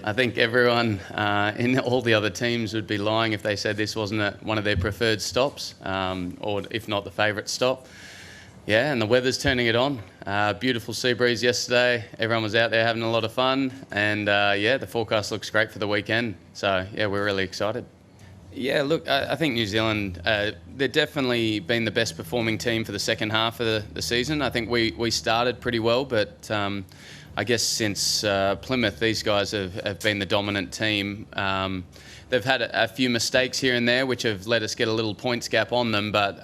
I think everyone in all the other teams would be lying if they said this wasn't one of their preferred stops, or if not the favourite stop. Yeah, and the weather's turning it on. Beautiful sea breeze yesterday. Everyone was out there having a lot of fun, and yeah, the forecast looks great for the weekend. So yeah, we're really excited. Yeah, look, I think New Zealand, they've definitely been the best performing team for the second half of the season. I think we started pretty well, but I guess since Plymouth, these guys have been the dominant team. They've had a few mistakes here and there, which have let us get a little points gap on them, but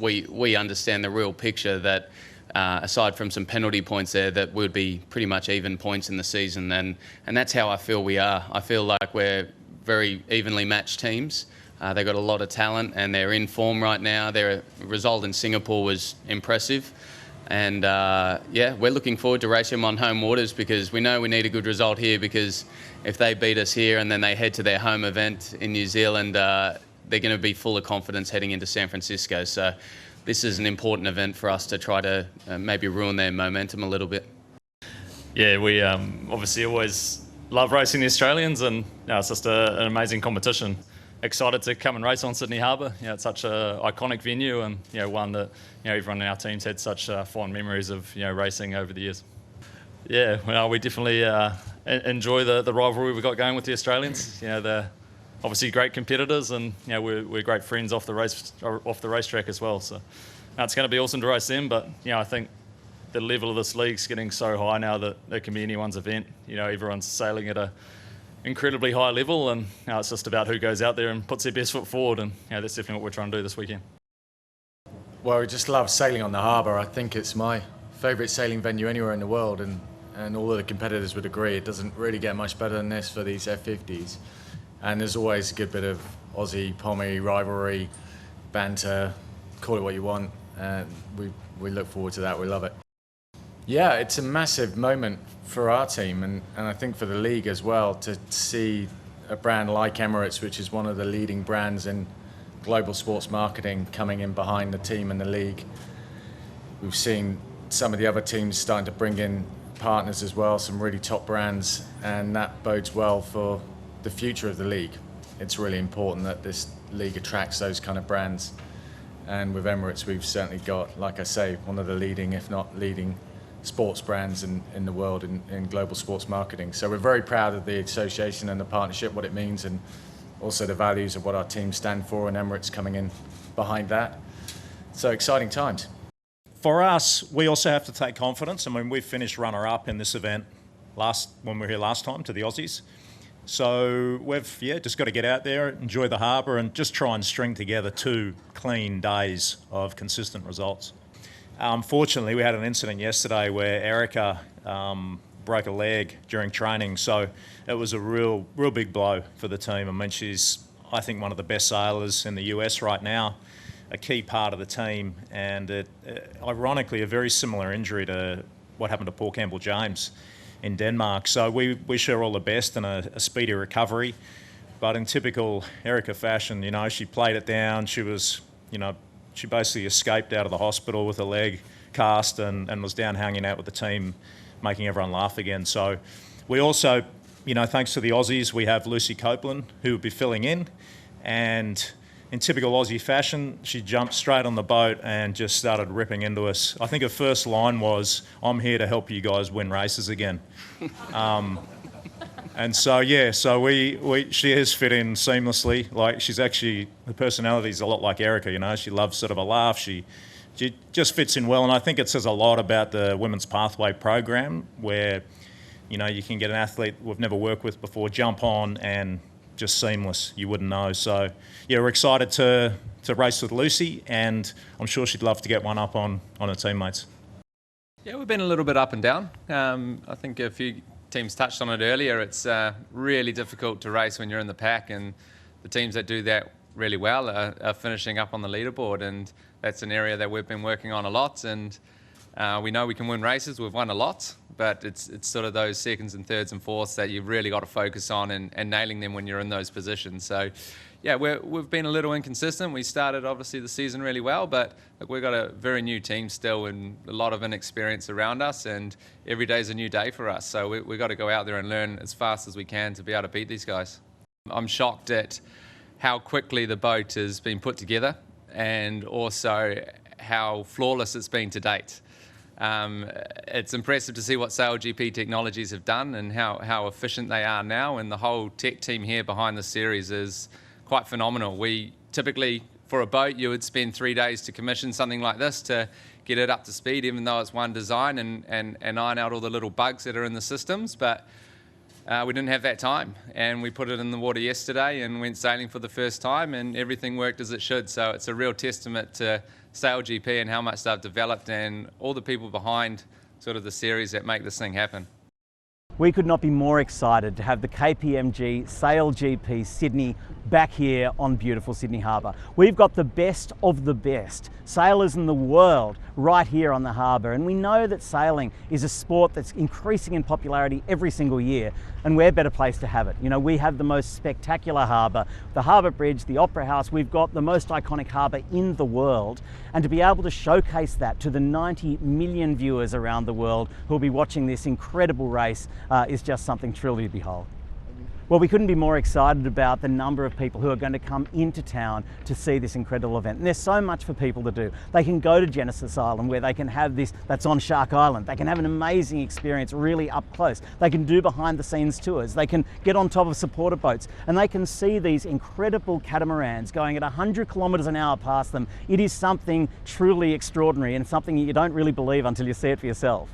we understand the real picture that aside from some penalty points there, that would be pretty much even points in the season, and that's how I feel we are. I feel like we're very evenly matched teams. They've got a lot of talent and they're in form right now. Their result in Singapore was impressive. And yeah, we're looking forward to racing them on home waters, because we know we need a good result here, because if they beat us here and then they head to their home event in New Zealand, they're going to be full of confidence heading into San Francisco. So this is an important event for us to try to maybe ruin their momentum a little bit. Yeah, we obviously always love racing the Australians, and it's just an amazing competition. Excited to come and race on Sydney Harbour. It's such an iconic venue, and one that everyone in our team's had such fond memories of racing over the years. Yeah, well, we definitely enjoy the rivalry we've got going with the Australians. They're obviously great competitors, and we're great friends off the racetrack as well. So it's going to be awesome to race them. But I think the level of this league's getting so high now that it can be anyone's event. Everyone's sailing at a incredibly high level, and it's just about who goes out there and puts their best foot forward, and that's definitely what we're trying to do this weekend. Well, we just love sailing on the harbour. I think it's my favourite sailing venue anywhere in the world, and all of the competitors would agree. It doesn't really get much better than this for these F50s. And there's always a good bit of Aussie, Pommy, rivalry, banter, call it what you want. We look forward to that, we love it. Yeah, it's a massive moment for our team, and I think for the league as well, to see a brand like Emirates, which is one of the leading brands in global sports marketing, coming in behind the team and the league. We've seen some of the other teams starting to bring in partners as well, some really top brands, and that bodes well for the future of the league. It's really important that this league attracts those kind of brands, and with Emirates we've certainly got, like I say, one of the leading, if not leading, sports brands in the world in global sports marketing. So we're very proud of the association and the partnership, what it means, and also the values of what our teams stand for, and Emirates coming in behind that. So exciting times. For us, we also have to take confidence. I mean, we finished runner-up in this event when we were here last time to the Aussies. So we've just got to get out there, enjoy the harbour, and just try and string together 2 clean days of consistent results. Unfortunately, we had an incident yesterday where Erica broke a leg during training, so it was a real big blow for the team. I mean, she's, I think, one of the best sailors in the US right now, a key part of the team, and ironically, a very similar injury to what happened to Paul Campbell-James in Denmark. So we wish her all the best and a speedy recovery. But in typical Erica fashion, she played it down. She was, she basically escaped out of the hospital with a leg cast and was down hanging out with the team, making everyone laugh again. So we also, thanks to the Aussies, we have Lucy Copeland, who will be filling in. And in typical Aussie fashion, she jumped straight on the boat and just started ripping into us. I think her first line was, "I'm here to help you guys win races again." And so, she has fit in seamlessly. Like, she's actually, her personality is a lot like Erica, she loves sort of a laugh. She just fits in well, and I think it says a lot about the Women's Pathway program, where, you can get an athlete we've never worked with before, jump on, and just seamless, you wouldn't know. So, yeah, we're excited to race with Lucy, and I'm sure she'd love to get one up on her teammates. Yeah, we've been a little bit up and down. I think a few teams touched on it earlier. It's really difficult to race when you're in the pack, and the teams that do that really well are finishing up on the leaderboard, and that's an area that we've been working on a lot, and we know we can win races. We've won a lot, but it's sort of those seconds and thirds and fourths that you've really got to focus on and nailing them when you're in those positions. So yeah, we've been a little inconsistent. We started obviously the season really well, but look, we've got a very new team still and a lot of inexperience around us, and every day is a new day for us. So we've got to go out there and learn as fast as we can to be able to beat these guys. I'm shocked at how quickly the boat has been put together and also how flawless it's been to date. It's impressive to see what SailGp Technologies have done and how efficient they are now, and the whole tech team here behind the series is quite phenomenal. We typically, for a boat, you would spend 3 days to commission something like this to get it up to speed, even though it's one design, and iron out all the little bugs that are in the systems. But we didn't have that time, and we put it in the water yesterday and went sailing for the first time, and everything worked as it should. So it's a real testament to SailGp and how much they've developed, and all the people behind sort of the series that make this thing happen. We could not be more excited to have the KPMG SailGp Sydney back here on beautiful Sydney Harbour. We've got the best of the best sailors in the world right here on the harbour, and we know that sailing is a sport that's increasing in popularity every single year, and we're better placed to have it. You know, we have the most spectacular harbour, the Harbour Bridge, the Opera House. We've got the most iconic harbour in the world, and to be able to showcase that to the 90 million viewers around the world who will be watching this incredible race is just something truly to behold. Well, we couldn't be more excited about the number of people who are going to come into town to see this incredible event. And there's so much for people to do. They can go to Genesis Island, where they can have this, that's on Shark Island. They can have an amazing experience really up close. They can do behind the scenes tours. They can get on top of supporter boats, and they can see these incredible catamarans going at 100 kilometres an hour past them. It is something truly extraordinary, and something you don't really believe until you see it for yourself.